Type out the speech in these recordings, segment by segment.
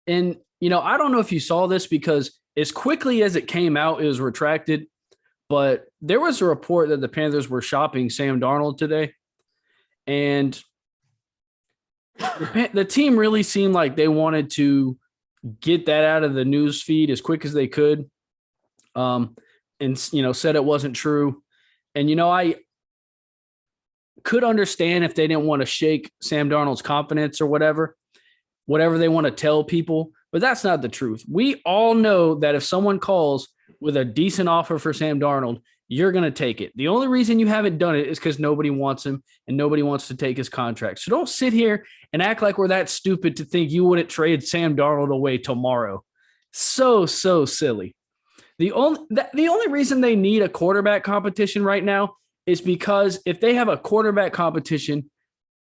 And, I don't know if you saw this because as quickly as it came out, it was retracted. But there was a report that the Panthers were shopping Sam Darnold today. And the team really seemed like they wanted to get that out of the news feed as quick as they could. And said it wasn't true. And, I could understand if they didn't want to shake Sam Darnold's confidence or whatever they want to tell people, but that's not the truth. We all know that if someone calls with a decent offer for Sam Darnold, you're going to take it. The only reason you haven't done it is because nobody wants him and nobody wants to take his contract. So don't sit here and act like we're that stupid to think you wouldn't trade Sam Darnold away tomorrow. So silly. The only reason they need a quarterback competition right now is because if they have a quarterback competition,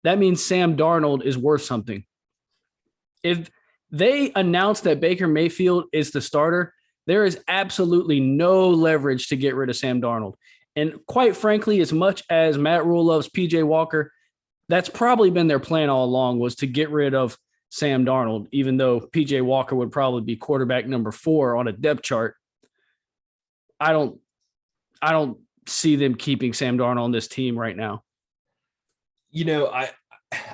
that means Sam Darnold is worth something. If they announce that Baker Mayfield is the starter, there is absolutely no leverage to get rid of Sam Darnold. And quite frankly, as much as Matt Rule loves PJ Walker, that's probably been their plan all along, was to get rid of Sam Darnold, even though PJ Walker would probably be quarterback number 4 on a depth chart. I don't see them keeping Sam Darnold on this team right now. I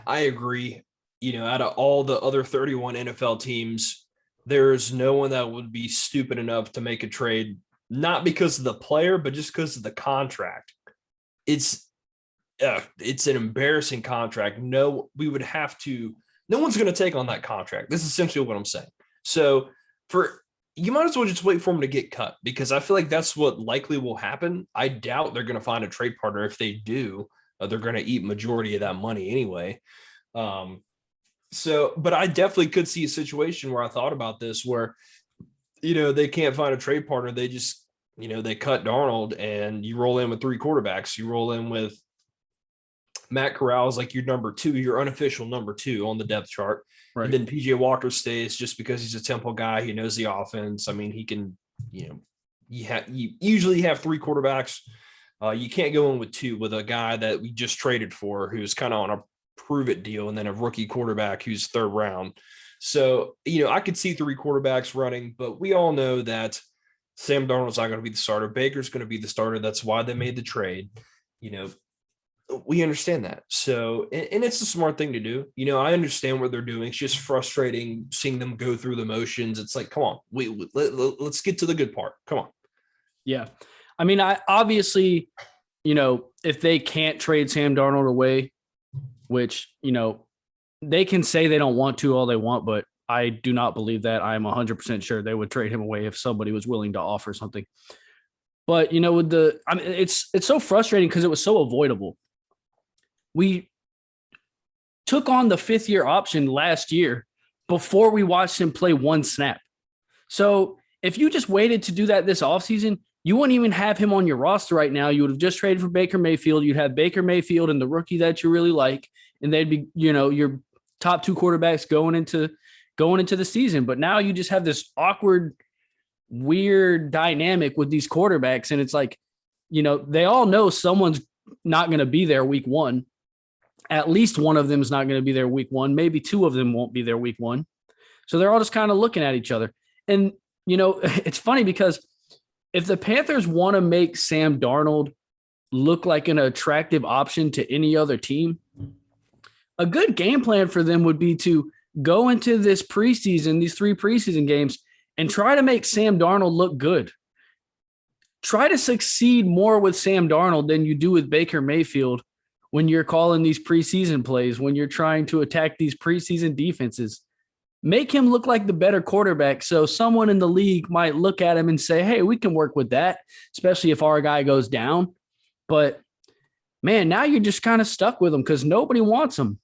agree. Out of all the other 31 NFL teams, there's no one that would be stupid enough to make a trade, not because of the player, but just because of the contract. It's an embarrassing contract. No one's going to take on that contract. This is essentially what I'm saying. So you might as well just wait for him to get cut, because I feel like that's what likely will happen. I doubt they're going to find a trade partner. If they do, they're going to eat majority of that money anyway. But I definitely could see a situation where I thought about this, where, they can't find a trade partner. They just, they cut Darnold and you roll in with 3 quarterbacks. You roll in with Matt Corral as like your number 2, your unofficial number 2 on the depth chart. Right. And then PJ Walker stays just because he's a Temple guy. He knows the offense. I mean, he can, you usually have 3 quarterbacks. You can't go in with 2 with a guy that we just traded for, who's kind of on a prove it deal, and then a rookie quarterback who's 3rd round. So, I could see 3 quarterbacks running, but we all know that Sam Darnold's not going to be the starter. Baker's going to be the starter. That's why they made the trade. We understand that. So, and it's a smart thing to do. I understand what they're doing. It's just frustrating seeing them go through the motions. It's like, come on, let's get to the good part. Come on. Yeah. I mean, I obviously, if they can't trade Sam Darnold away, which, they can say they don't want to all they want, but I do not believe that. I'm 100% sure they would trade him away if somebody was willing to offer something. But, it's so frustrating because it was so avoidable. We took on the 5th-year option last year before we watched him play 1 snap. So if you just waited to do that this offseason, you wouldn't even have him on your roster right now. You would have just traded for Baker Mayfield. You'd have Baker Mayfield and the rookie that you really like, and they'd be, your top 2 quarterbacks going into the season. But now you just have this awkward, weird dynamic with these quarterbacks, and it's like, they all know someone's not going to be there week 1. At least one of them is not going to be there week 1. Maybe 2 of them won't be there week 1. So they're all just kind of looking at each other. And, it's funny because if the Panthers want to make Sam Darnold look like an attractive option to any other team, a good game plan for them would be to go into this preseason, these 3 preseason games, and try to make Sam Darnold look good. Try to succeed more with Sam Darnold than you do with Baker Mayfield when you're calling these preseason plays, when you're trying to attack these preseason defenses. Make him look like the better quarterback, so someone in the league might look at him and say, hey, we can work with that, especially if our guy goes down. But, man, now you're just kind of stuck with him because nobody wants him.